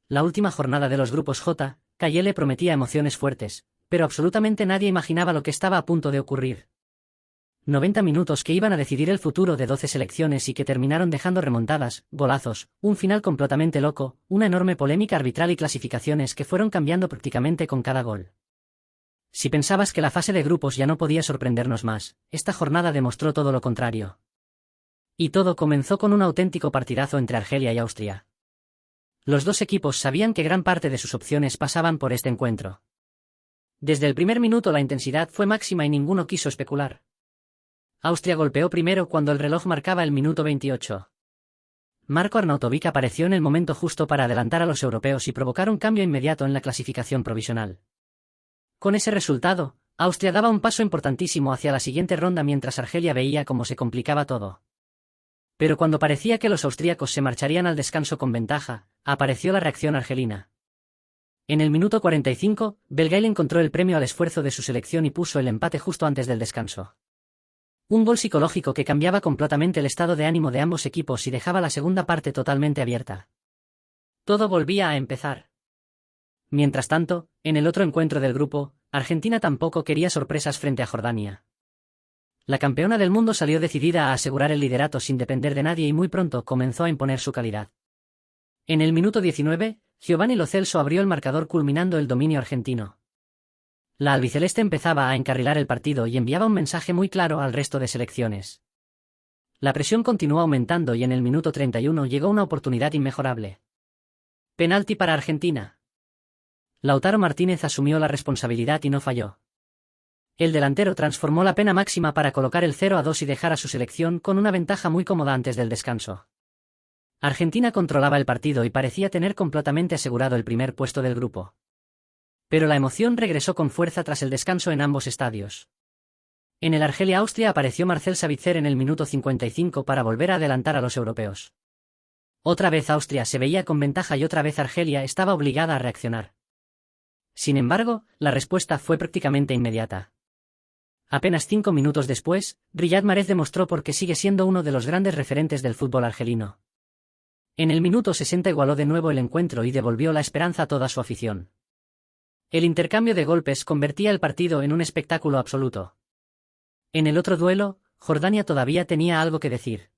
La última jornada de los grupos J, K y L prometía emociones fuertes, pero absolutamente nadie imaginaba lo que estaba a punto de ocurrir. 90 minutos que iban a decidir el futuro de 12 selecciones y que terminaron dejando remontadas, golazos, un final completamente loco, una enorme polémica arbitral y clasificaciones que fueron cambiando prácticamente con cada gol. Si pensabas que la fase de grupos ya no podía sorprendernos más, esta jornada demostró todo lo contrario. Y todo comenzó con un auténtico partidazo entre Argelia y Austria. Los dos equipos sabían que gran parte de sus opciones pasaban por este encuentro. Desde el primer minuto la intensidad fue máxima y ninguno quiso especular. Austria golpeó primero cuando el reloj marcaba el minuto 28. Marko Arnautovic apareció en el momento justo para adelantar a los europeos y provocar un cambio inmediato en la clasificación provisional. Con ese resultado, Austria daba un paso importantísimo hacia la siguiente ronda mientras Argelia veía cómo se complicaba todo. Pero cuando parecía que los austríacos se marcharían al descanso con ventaja, apareció la reacción argelina. En el minuto 45, Belgail encontró el premio al esfuerzo de su selección y puso el empate justo antes del descanso. Un gol psicológico que cambiaba completamente el estado de ánimo de ambos equipos y dejaba la segunda parte totalmente abierta. Todo volvía a empezar. Mientras tanto, en el otro encuentro del grupo, Argentina tampoco quería sorpresas frente a Jordania. La campeona del mundo salió decidida a asegurar el liderato sin depender de nadie y muy pronto comenzó a imponer su calidad. En el minuto 19, Giovanni Lo Celso abrió el marcador culminando el dominio argentino. La albiceleste empezaba a encarrilar el partido y enviaba un mensaje muy claro al resto de selecciones. La presión continuó aumentando y en el minuto 31 llegó una oportunidad inmejorable. Penalti para Argentina. Lautaro Martínez asumió la responsabilidad y no falló. El delantero transformó la pena máxima para colocar el 0-2 y dejar a su selección con una ventaja muy cómoda antes del descanso. Argentina controlaba el partido y parecía tener completamente asegurado el primer puesto del grupo. Pero la emoción regresó con fuerza tras el descanso en ambos estadios. En el Argelia-Austria apareció Marcel Sabitzer en el minuto 55 para volver a adelantar a los europeos. Otra vez Austria se veía con ventaja y otra vez Argelia estaba obligada a reaccionar. Sin embargo, la respuesta fue prácticamente inmediata. Apenas 5 minutos después, Riyad Mahrez demostró por qué sigue siendo uno de los grandes referentes del fútbol argelino. En el minuto 60 igualó de nuevo el encuentro y devolvió la esperanza a toda su afición. El intercambio de golpes convertía el partido en un espectáculo absoluto. En el otro duelo, Jordania todavía tenía algo que decir.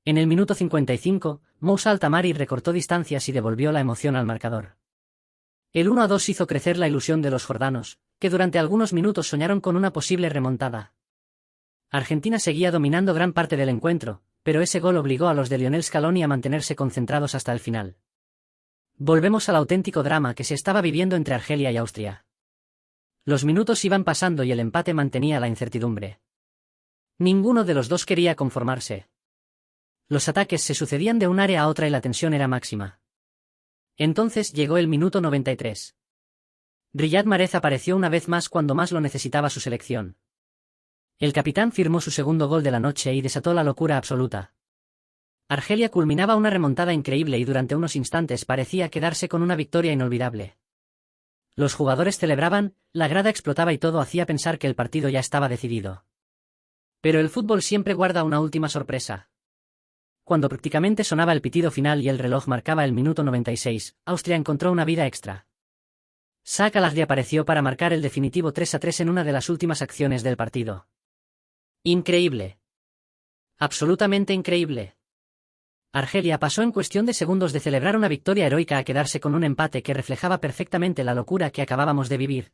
En el minuto 55, Moussa Altamari recortó distancias y devolvió la emoción al marcador. El 1-2 hizo crecer la ilusión de los jordanos, que durante algunos minutos soñaron con una posible remontada. Argentina seguía dominando gran parte del encuentro, pero ese gol obligó a los de Lionel Scaloni a mantenerse concentrados hasta el final. Volvemos al auténtico drama que se estaba viviendo entre Argelia y Austria. Los minutos iban pasando y el empate mantenía la incertidumbre. Ninguno de los dos quería conformarse. Los ataques se sucedían de un área a otra y la tensión era máxima. Entonces llegó el minuto 93. Riyad Mahrez apareció una vez más cuando más lo necesitaba su selección. El capitán firmó su segundo gol de la noche y desató la locura absoluta. Argelia culminaba una remontada increíble y durante unos instantes parecía quedarse con una victoria inolvidable. Los jugadores celebraban, la grada explotaba y todo hacía pensar que el partido ya estaba decidido. Pero el fútbol siempre guarda una última sorpresa. Cuando prácticamente sonaba el pitido final y el reloj marcaba el minuto 96, Austria encontró una vida extra. Saad Al-Ahly apareció para marcar el definitivo 3-3 en una de las últimas acciones del partido. Increíble. Absolutamente increíble. Argelia pasó en cuestión de segundos de celebrar una victoria heroica a quedarse con un empate que reflejaba perfectamente la locura que acabábamos de vivir.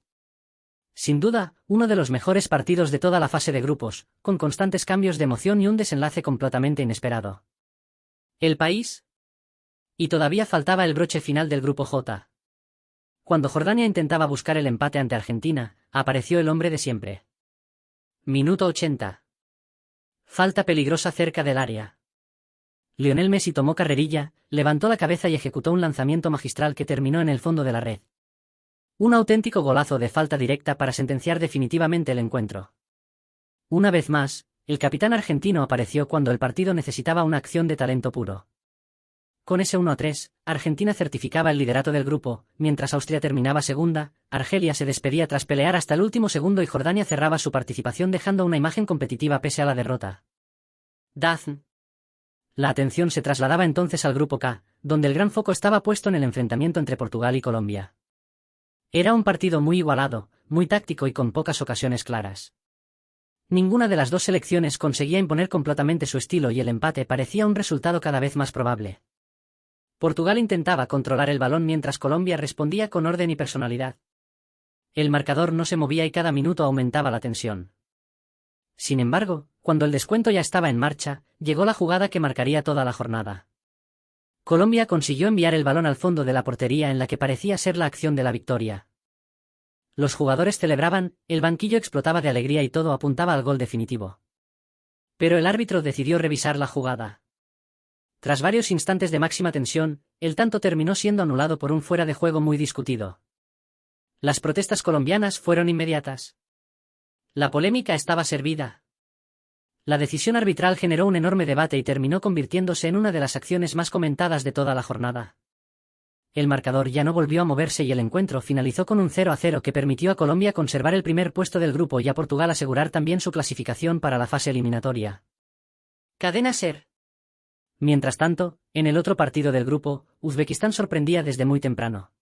Sin duda, uno de los mejores partidos de toda la fase de grupos, con constantes cambios de emoción y un desenlace completamente inesperado. ¿El país? Y todavía faltaba el broche final del grupo J. Cuando Jordania intentaba buscar el empate ante Argentina, apareció el hombre de siempre. Minuto 80. Falta peligrosa cerca del área. Lionel Messi tomó carrerilla, levantó la cabeza y ejecutó un lanzamiento magistral que terminó en el fondo de la red. Un auténtico golazo de falta directa para sentenciar definitivamente el encuentro. Una vez más, el capitán argentino apareció cuando el partido necesitaba una acción de talento puro. Con ese 1-3, Argentina certificaba el liderato del grupo, mientras Austria terminaba segunda, Argelia se despedía tras pelear hasta el último segundo y Jordania cerraba su participación dejando una imagen competitiva pese a la derrota. DAZN. La atención se trasladaba entonces al grupo K, donde el gran foco estaba puesto en el enfrentamiento entre Portugal y Colombia. Era un partido muy igualado, muy táctico y con pocas ocasiones claras. Ninguna de las dos selecciones conseguía imponer completamente su estilo y el empate parecía un resultado cada vez más probable. Portugal intentaba controlar el balón mientras Colombia respondía con orden y personalidad. El marcador no se movía y cada minuto aumentaba la tensión. Sin embargo, cuando el descuento ya estaba en marcha, llegó la jugada que marcaría toda la jornada. Colombia consiguió enviar el balón al fondo de la portería en la que parecía ser la acción de la victoria. Los jugadores celebraban, el banquillo explotaba de alegría y todo apuntaba al gol definitivo. Pero el árbitro decidió revisar la jugada. Tras varios instantes de máxima tensión, el tanto terminó siendo anulado por un fuera de juego muy discutido. Las protestas colombianas fueron inmediatas. La polémica estaba servida. La decisión arbitral generó un enorme debate y terminó convirtiéndose en una de las acciones más comentadas de toda la jornada. El marcador ya no volvió a moverse y el encuentro finalizó con un 0-0 que permitió a Colombia conservar el primer puesto del grupo y a Portugal asegurar también su clasificación para la fase eliminatoria. Cadena SER. Mientras tanto, en el otro partido del grupo, Uzbekistán sorprendía desde muy temprano.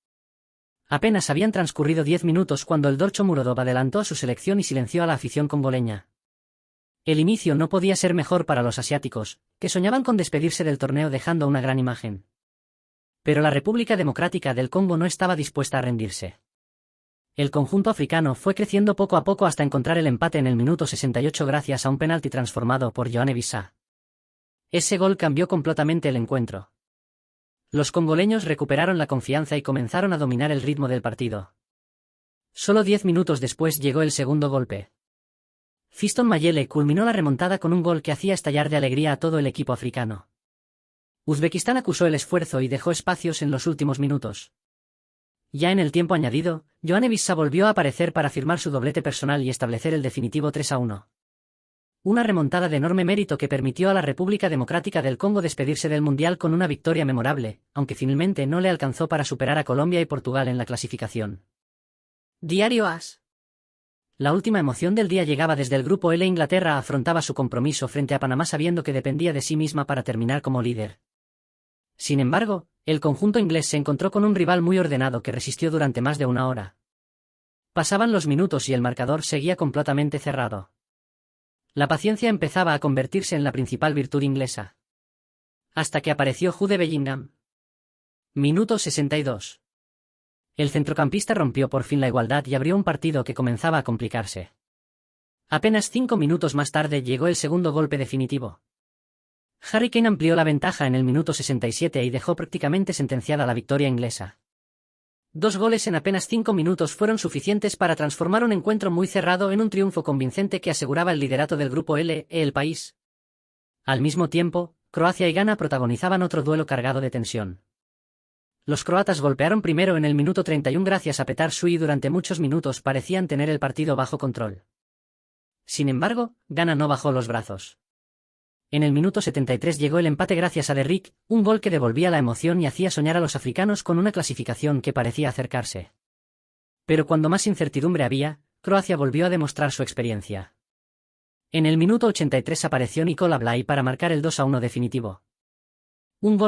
Apenas habían transcurrido 10 minutos cuando el Dorcho Murodov adelantó a su selección y silenció a la afición congoleña. El inicio no podía ser mejor para los asiáticos, que soñaban con despedirse del torneo dejando una gran imagen. Pero la República Democrática del Congo no estaba dispuesta a rendirse. El conjunto africano fue creciendo poco a poco hasta encontrar el empate en el minuto 68 gracias a un penalti transformado por Yoane Wissa. Ese gol cambió completamente el encuentro. Los congoleños recuperaron la confianza y comenzaron a dominar el ritmo del partido. Solo 10 minutos después llegó el segundo golpe. Fiston Mayele culminó la remontada con un gol que hacía estallar de alegría a todo el equipo africano. Uzbekistán acusó el esfuerzo y dejó espacios en los últimos minutos. Ya en el tiempo añadido, Yoane Wissa volvió a aparecer para firmar su doblete personal y establecer el definitivo 3-1. Una remontada de enorme mérito que permitió a la República Democrática del Congo despedirse del Mundial con una victoria memorable, aunque finalmente no le alcanzó para superar a Colombia y Portugal en la clasificación. Diario AS. La última emoción del día llegaba desde el grupo L. Inglaterra afrontaba su compromiso frente a Panamá sabiendo que dependía de sí misma para terminar como líder. Sin embargo, el conjunto inglés se encontró con un rival muy ordenado que resistió durante más de una hora. Pasaban los minutos y el marcador seguía completamente cerrado. La paciencia empezaba a convertirse en la principal virtud inglesa. Hasta que apareció Jude Bellingham. Minuto 62. El centrocampista rompió por fin la igualdad y abrió un partido que comenzaba a complicarse. Apenas 5 minutos más tarde llegó el segundo golpe definitivo. Harry Kane amplió la ventaja en el minuto 67 y dejó prácticamente sentenciada la victoria inglesa. 2 goles en apenas 5 minutos fueron suficientes para transformar un encuentro muy cerrado en un triunfo convincente que aseguraba el liderato del grupo L, el país. Al mismo tiempo, Croacia y Ghana protagonizaban otro duelo cargado de tensión. Los croatas golpearon primero en el minuto 31 gracias a Petar Sui y durante muchos minutos parecían tener el partido bajo control. Sin embargo, Ghana no bajó los brazos. En el minuto 73 llegó el empate gracias a Derrick, un gol que devolvía la emoción y hacía soñar a los africanos con una clasificación que parecía acercarse. Pero cuando más incertidumbre había, Croacia volvió a demostrar su experiencia. En el minuto 83 apareció Nikola Blay para marcar el 2-1 definitivo. Un gol